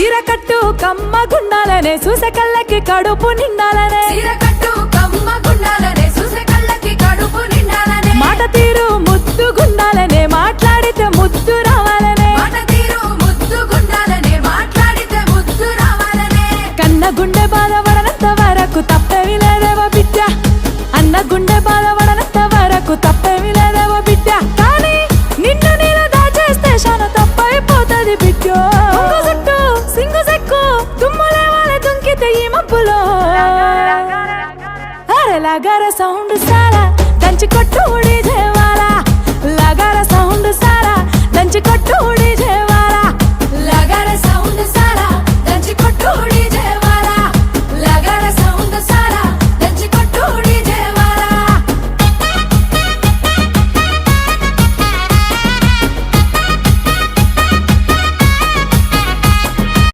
చీర కట్టు కమ్మ గుండాలనే చూసే కళ్ళకి కడుపు నిండాలనే మాట తీరు ముద్దు గుండాలనే మాట్లాడితే ముద్దు రావాలనే కన్న గుండె బాధపడనంత వరకు తప్పేమి లేదేవో బిడ్డ అన్న గుండె బాధపడనంత వరకు తప్పేమి లేదేవో బిడ్డ కానీ నిన్ను నేను దాచేస్తే శాన తప్పైపోతుంది బిడ్డో చుట్టూ సింగు సెక్కు దుమ్ములే వాళ్ళ దుంకితే ఈ మబ్బులో అరెలాగార సౌండ్ సారా దంచి కొట్టు ఉడి